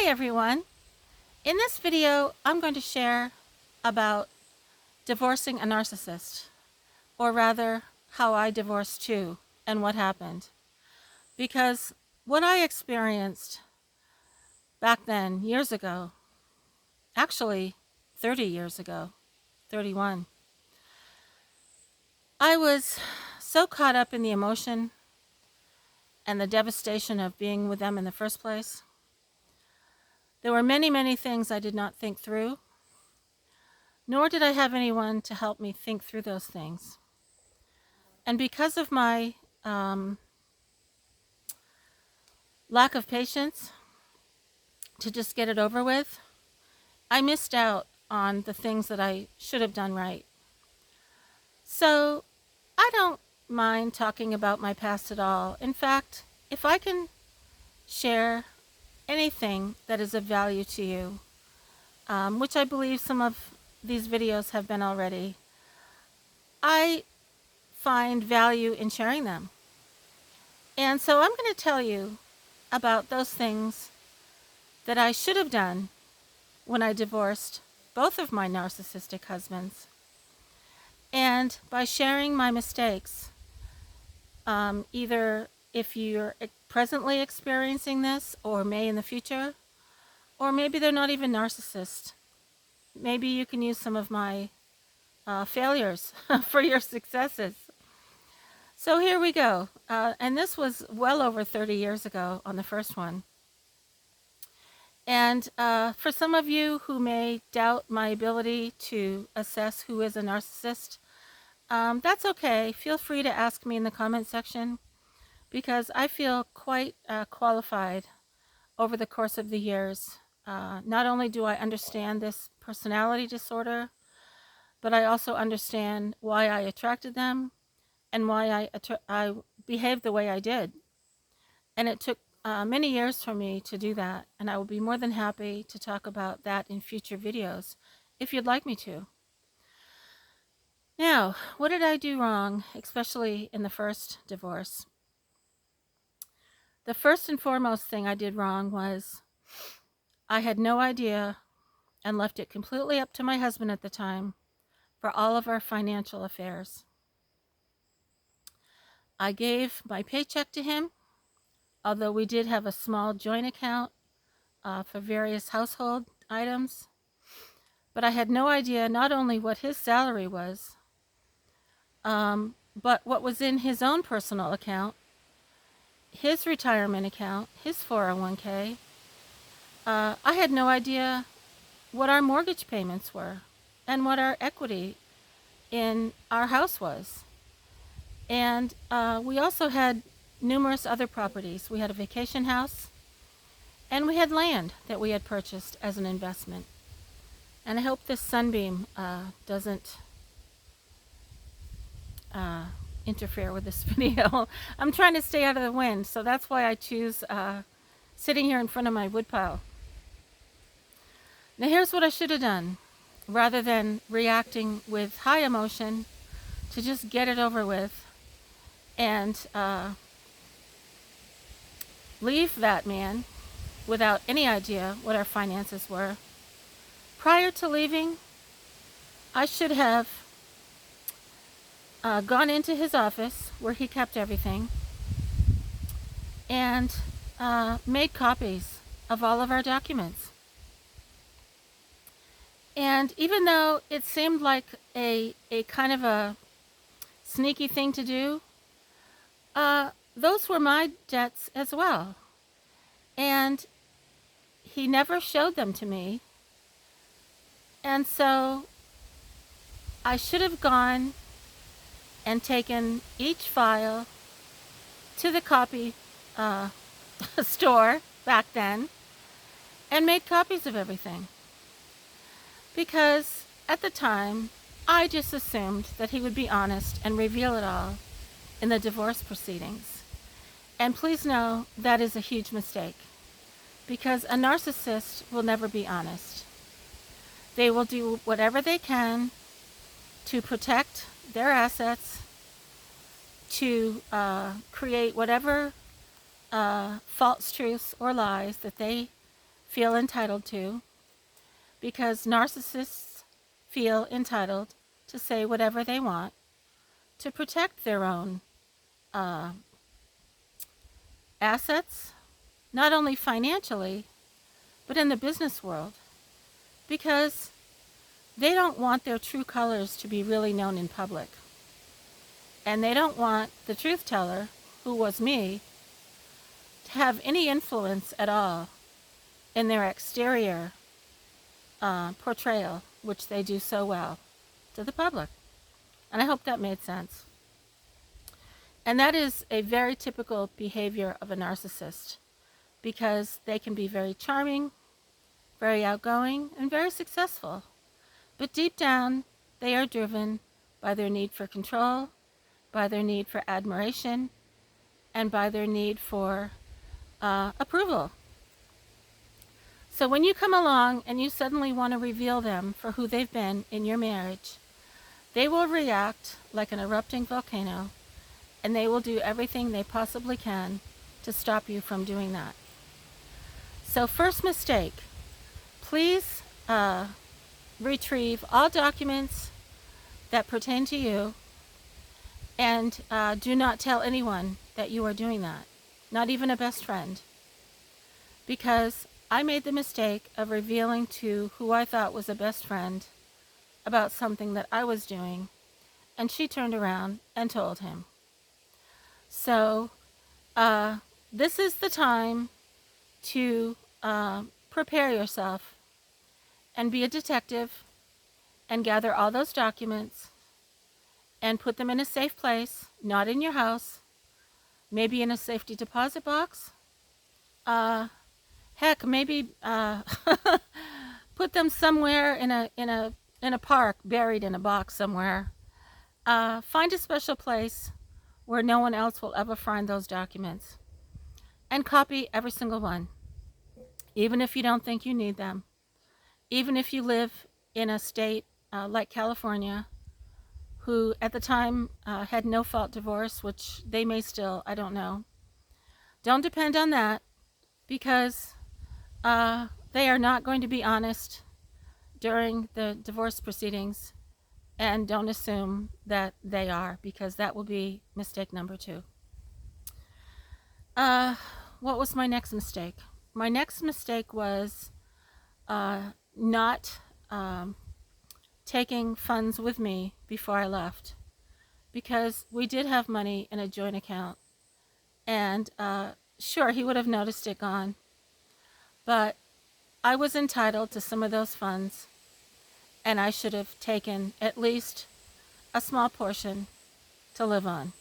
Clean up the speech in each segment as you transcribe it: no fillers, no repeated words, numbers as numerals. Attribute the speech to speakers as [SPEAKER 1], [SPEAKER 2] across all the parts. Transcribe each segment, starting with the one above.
[SPEAKER 1] Hi everyone. In this video, I'm going to share about divorcing a narcissist, or rather, how I divorced two and what happened. Because what I experienced back then, years ago, actually 30 years ago, 31, I was so caught up in the emotion and the devastation of being with them in the first place. There were many, many things I did not think through, nor did I have anyone to help me think through those things. And because of my lack of patience to just get it over with, I missed out on the things that I should have done right. So I don't mind talking about my past at all. In fact, if I can share anything that is of value to you, which I believe some of these videos have been already, I find value in sharing them. And so I'm going to tell you about those things that I should have done when I divorced both of my narcissistic husbands. And by sharing my mistakes, either if you're presently experiencing this or may in the future, or maybe they're not even narcissists, maybe you can use some of my failures for your successes. So here we go. And this was well over 30 years ago on the first one. And for some of you who may doubt my ability to assess who is a narcissist, that's okay. Feel free to ask me in the comment section, because I feel quite qualified over the course of the years. Not only do I understand this personality disorder, but I also understand why I attracted them and why I behaved the way I did. And it took many years for me to do that, and I will be more than happy to talk about that in future videos if you'd like me to. Now, what did I do wrong, especially in the first divorce? The first and foremost thing I did wrong was I had no idea and left it completely up to my husband at the time for all of our financial affairs. I gave my paycheck to him, although we did have a small joint account for various household items. But I had no idea not only what his salary was, but what was in his own personal account, his retirement account, his 401k. I had no idea what our mortgage payments were and what our equity in our house was. And we also had numerous other properties. We had a vacation house, and we had land that we had purchased as an investment. And I hope this sunbeam doesn't interfere with this video. I'm trying to stay out of the wind, so that's why I choose sitting here in front of my woodpile. Now here's what I should have done. Rather than reacting with high emotion, to just get it over with and leave that man without any idea what our finances were. Prior to leaving, I should have gone into his office where he kept everything and made copies of all of our documents. And even though it seemed like a kind of a sneaky thing to do, those were my debts as well. And he never showed them to me. And so I should have gone and taken each file to the copy store back then and made copies of everything. Because at the time, I just assumed that he would be honest and reveal it all in the divorce proceedings. And please know that is a huge mistake, because a narcissist will never be honest. They will do whatever they can to protect their assets, to create whatever false truths or lies that they feel entitled to, because narcissists feel entitled to say whatever they want to protect their own uh, assets, not only financially, but in the business world, because they don't want their true colors to be really known in public. And they don't want the truth teller, who was me, to have any influence at all in their exterior portrayal, which they do so well to the public. And I hope that made sense. And that is a very typical behavior of a narcissist, because they can be very charming, very outgoing, and very successful. But deep down, they are driven by their need for control, by their need for admiration, and by their need for approval. So when you come along and you suddenly want to reveal them for who they've been in your marriage, they will react like an erupting volcano, and they will do everything they possibly can to stop you from doing that. So first mistake, please retrieve all documents that pertain to you, and do not tell anyone that you are doing that, not even a best friend. Because I made the mistake of revealing to who I thought was a best friend about something that I was doing, and she turned around and told him. So this is the time to prepare yourself and be a detective and gather all those documents and put them in a safe place, not in your house, maybe in a safety deposit box. Heck, maybe put them somewhere in a park, buried in a box somewhere. Find a special place where no one else will ever find those documents, and copy every single one, even if you don't think you need them. Even if you live in a state like California, who at the time had no fault divorce, which they may still, I don't know. Don't depend on that, because they are not going to be honest during the divorce proceedings, and don't assume that they are, because that will be mistake number 2. What was my next mistake? My next mistake was not taking funds with me before I left, because we did have money in a joint account, and sure, he would have noticed it gone, but I was entitled to some of those funds, and I should have taken at least a small portion to live on.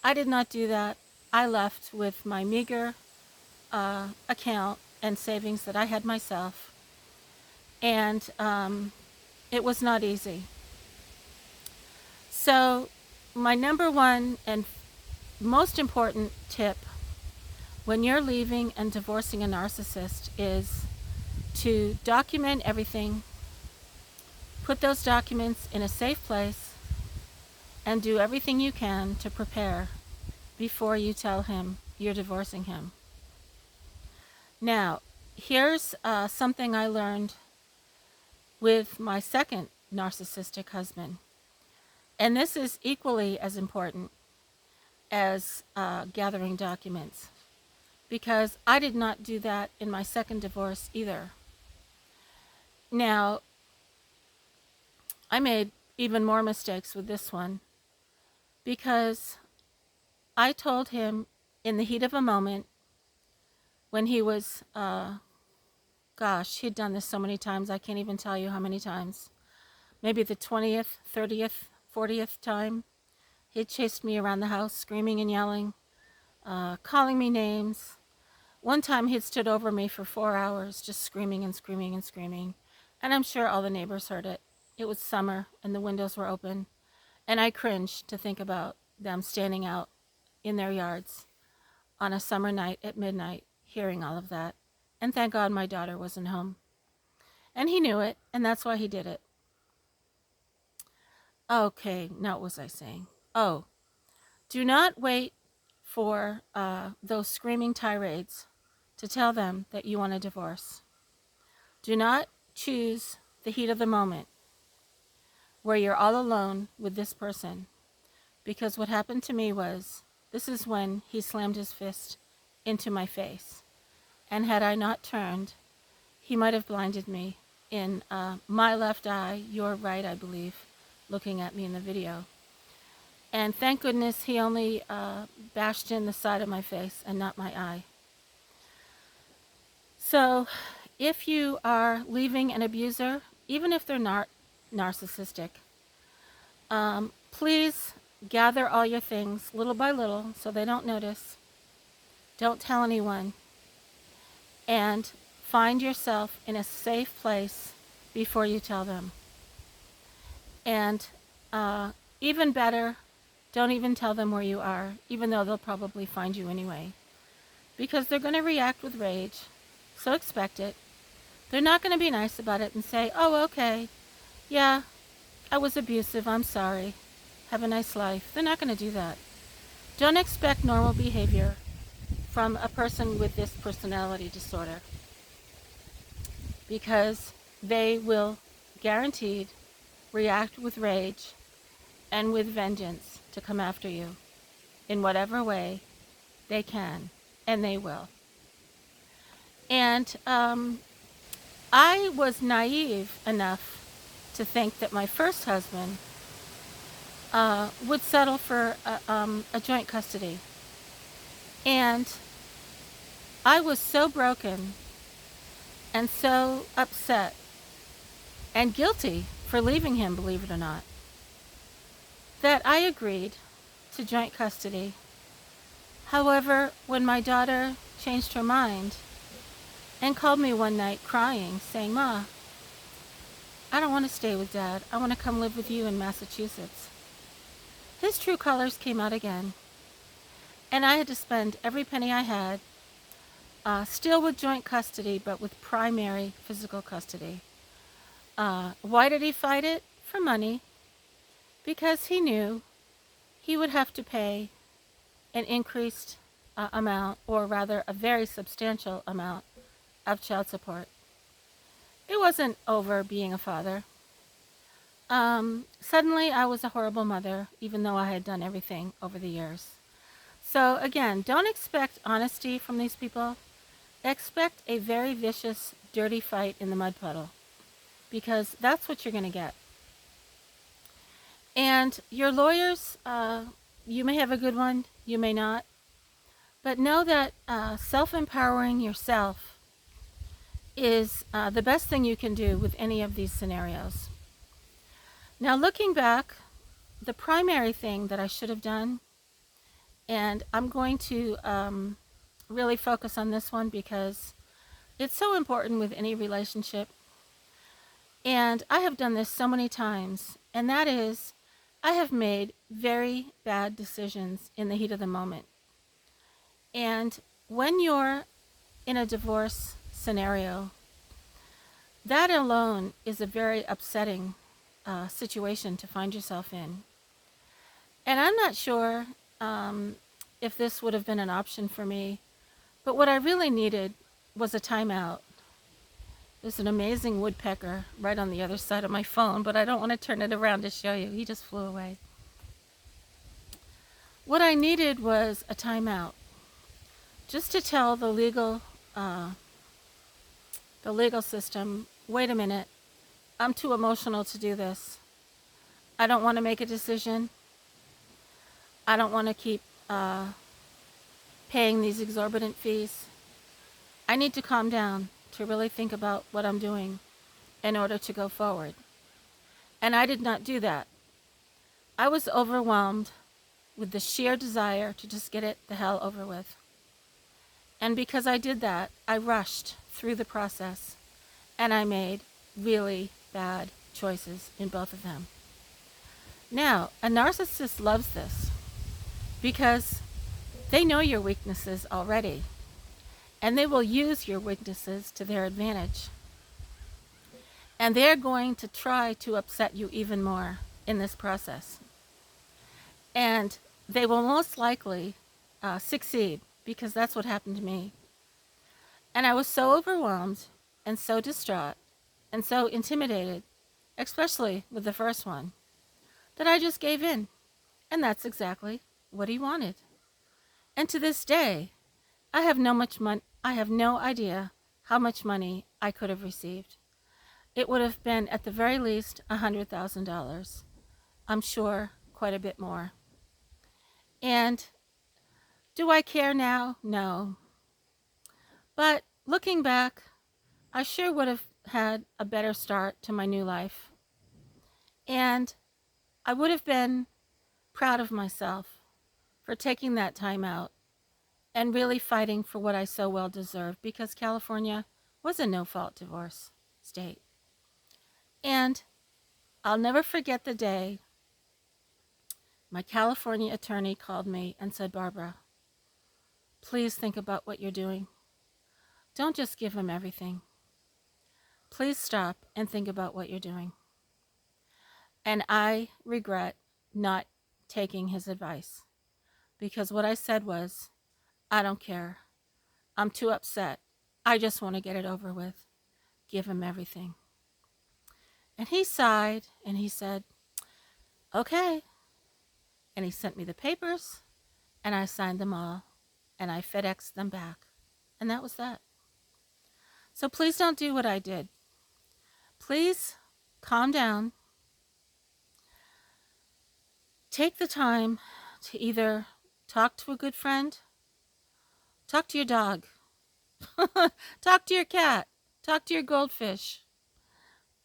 [SPEAKER 1] I did not do that. I left with my meager account and savings that I had myself, and it was not easy. So my number one and most important tip when you're leaving and divorcing a narcissist is to document everything, put those documents in a safe place, and do everything you can to prepare before you tell him you're divorcing him. Now, here's something I learned with my second narcissistic husband. And this is equally as important as gathering documents, because I did not do that in my second divorce either. Now, I made even more mistakes with this one, because I told him in the heat of a moment, when he was, he'd done this so many times, I can't even tell you how many times. Maybe the 20th, 30th, 40th time, he'd chased me around the house, screaming and yelling, calling me names. One time he'd stood over me for 4 hours, just screaming and screaming and screaming. And I'm sure all the neighbors heard it. It was summer and the windows were open. And I cringed to think about them standing out in their yards on a summer night at midnight, hearing all of that. And thank God my daughter wasn't home. And he knew it, and that's why he did it. Okay, now what was I saying? Oh, do not wait for those screaming tirades to tell them that you want a divorce. Do not choose the heat of the moment where you're all alone with this person, because what happened to me was, this is when he slammed his fist into my face. And had I not turned, he might have blinded me in my left eye, your right, I believe, looking at me in the video. And thank goodness he only bashed in the side of my face and not my eye. So if you are leaving an abuser, even if they're not narcissistic, please gather all your things little by little so they don't notice. Don't tell anyone. And find yourself in a safe place before you tell them. And even better, don't even tell them where you are, even though they'll probably find you anyway. Because they're going to react with rage, so expect it. They're not going to be nice about it and say, oh, okay, yeah, I was abusive, I'm sorry, have a nice life. They're not going to do that. Don't expect normal behavior from a person with this personality disorder, because they will guaranteed react with rage and with vengeance to come after you in whatever way they can, and they will. And I was naive enough to think that my first husband would settle for a joint custody. And I was so broken and so upset and guilty for leaving him, believe it or not, that I agreed to joint custody. However, when my daughter changed her mind and called me one night crying, saying, Ma, I don't want to stay with Dad. I want to come live with you in Massachusetts. His true colors came out again. And I had to spend every penny I had, still with joint custody, but with primary physical custody. Why did he fight it? For money. Because he knew he would have to pay an increased amount, or rather a very substantial amount, of child support. It wasn't over being a father. Suddenly I was a horrible mother, even though I had done everything over the years. So again, don't expect honesty from these people. Expect a very vicious, dirty fight in the mud puddle, because that's what you're going to get. And your lawyers, you may have a good one, you may not, but know that self-empowering yourself is the best thing you can do with any of these scenarios. Now, looking back, the primary thing that I should have done, and I'm going to really focus on this one because it's so important with any relationship, and I have done this so many times, and that is, I have made very bad decisions in the heat of the moment. And when you're in a divorce scenario, that alone is a very upsetting situation to find yourself in. And I'm not sure if this would have been an option for me, but what I really needed was a timeout. There's an amazing woodpecker right on the other side of my phone, but I don't want to turn it around to show you. He just flew away. What I needed was a timeout, just to tell the legal system, wait a minute, I'm too emotional to do this. I don't want to make a decision. I don't want to keep paying these exorbitant fees. I need to calm down to really think about what I'm doing in order to go forward. And I did not do that. I was overwhelmed with the sheer desire to just get it the hell over with. And because I did that, I rushed through the process, and I made really bad choices in both of them. Now, a narcissist loves this because they know your weaknesses already, and they will use your weaknesses to their advantage. And they're going to try to upset you even more in this process. And they will most likely succeed, because that's what happened to me. And I was so overwhelmed and so distraught and so intimidated, especially with the first one, that I just gave in. And that's exactly what he wanted. And to this day, I have no idea how much money I could have received. It would have been at the very least $100,000. I'm sure quite a bit more. And do I care now? No. But looking back, I sure would have had a better start to my new life. And I would have been proud of myself for taking that time out and really fighting for what I so well deserved, because California was a no-fault divorce state. And I'll never forget the day my California attorney called me and said, "Barbara, please think about what you're doing. Don't just give him everything. Please stop and think about what you're doing." And I regret not taking his advice, because what I said was, "I don't care. I'm too upset. I just want to get it over with. Give him everything." And he sighed and he said, "Okay." And he sent me the papers and I signed them all and I FedExed them back. And that was that. So please don't do what I did. Please calm down. Take the time to either talk to a good friend, talk to your dog, talk to your cat, talk to your goldfish,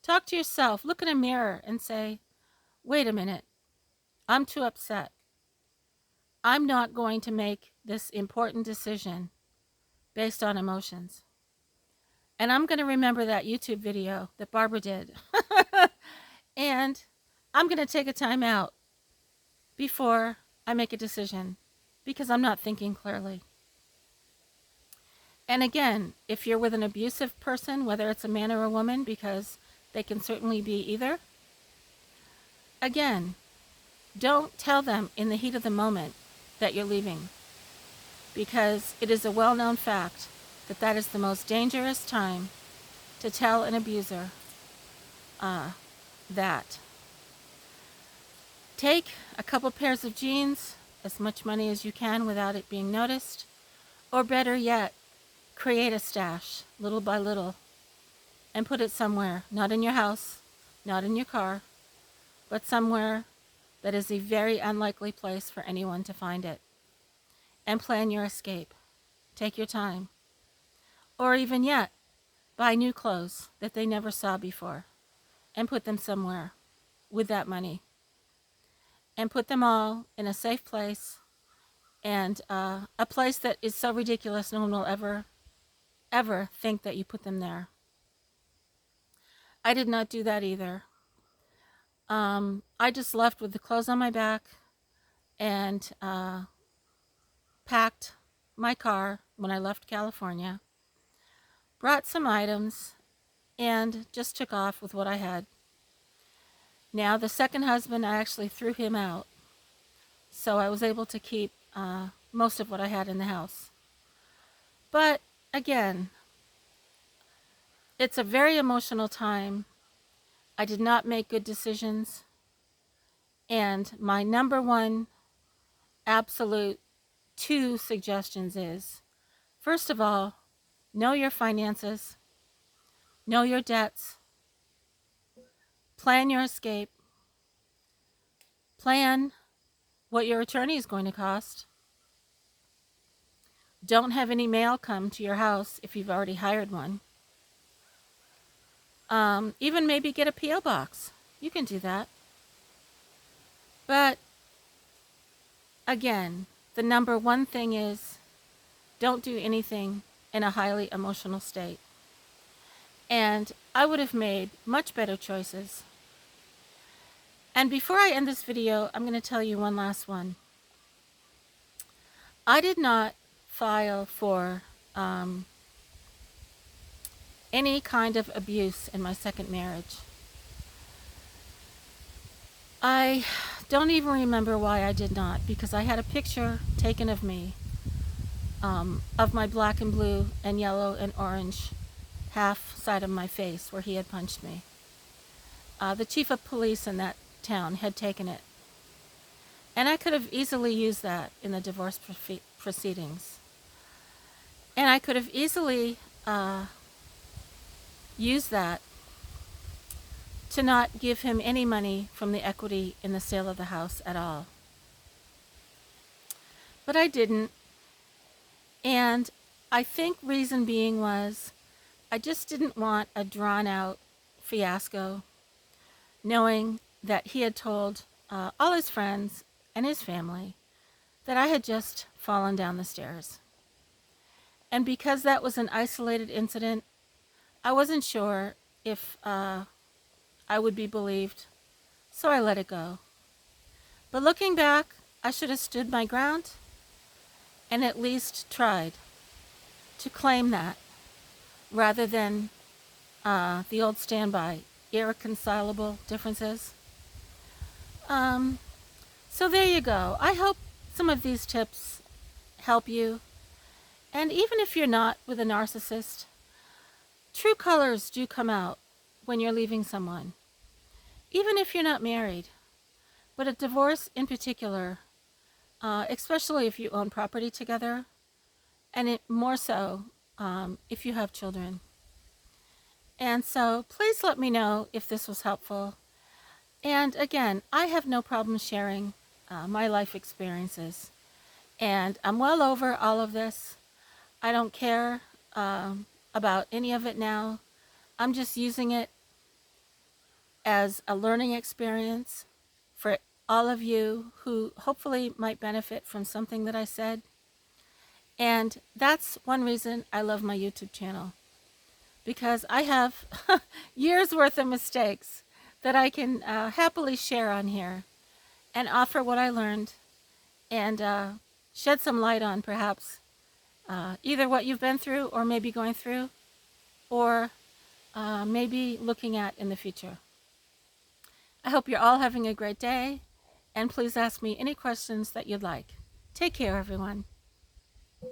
[SPEAKER 1] talk to yourself, look in a mirror and say, "Wait a minute, I'm too upset. I'm not going to make this important decision based on emotions. And I'm going to remember that YouTube video that Barbara did. And I'm going to take a time out before I make a decision, because I'm not thinking clearly." And again, if you're with an abusive person, whether it's a man or a woman, because they can certainly be either, again, don't tell them in the heat of the moment that you're leaving, because it is a well-known fact that that is the most dangerous time to tell an abuser that. Take a couple pairs of jeans, as much money as you can without it being noticed, or better yet, create a stash little by little and put it somewhere, not in your house, not in your car, but somewhere that is a very unlikely place for anyone to find it. And plan your escape. Take your time. Or even yet, buy new clothes that they never saw before and put them somewhere with that money. And put them all in a safe place, and a place that is so ridiculous no one will ever think that you put them there. I did not do that either. I just left with the clothes on my back and packed my car when I left California, brought some items, and just took off with what I had. Now, the second husband, I actually threw him out, so I was able to keep most of what I had in the house. But again, it's a very emotional time. I did not make good decisions. And my number one absolute 2 suggestions is, first of all, know your finances, know your debts, plan your escape, plan what your attorney is going to cost. Don't have any mail come to your house if you've already hired one. Even maybe get a P.O. box. You can do that. But again, the number one thing is, don't do anything in a highly emotional state. And I would have made much better choices. And before I end this video, I'm going to tell you one last one. I did not file for any kind of abuse in my second marriage. I don't even remember why I did not, because I had a picture taken of me of my black and blue and yellow and orange half side of my face where he had punched me. The chief of police in that town had taken it. And I could have easily used that in the divorce proceedings. And I could have easily used that to not give him any money from the equity in the sale of the house at all. But I didn't. And I think reason being was I just didn't want a drawn out fiasco, knowing that he had told all his friends and his family that I had just fallen down the stairs. And because that was an isolated incident, I wasn't sure if I would be believed, so I let it go. But looking back, I should have stood my ground and at least tried to claim that rather than the old standby, irreconcilable differences. So there you go. I hope some of these tips help you. And even if you're not with a narcissist, true colors do come out when you're leaving someone. Even if you're not married. But a divorce in particular, especially if you own property together, and it more so if you have children. And so please let me know if this was helpful. And again, I have no problem sharing my life experiences. And I'm well over all of this. I don't care about any of it now. I'm just using it as a learning experience for all of you who hopefully might benefit from something that I said. And that's one reason I love my YouTube channel, because I have years worth of mistakes that I can happily share on here and offer what I learned and shed some light on perhaps either what you've been through or maybe going through or maybe looking at in the future. I hope you're all having a great day, and please ask me any questions that you'd like. Take care, everyone.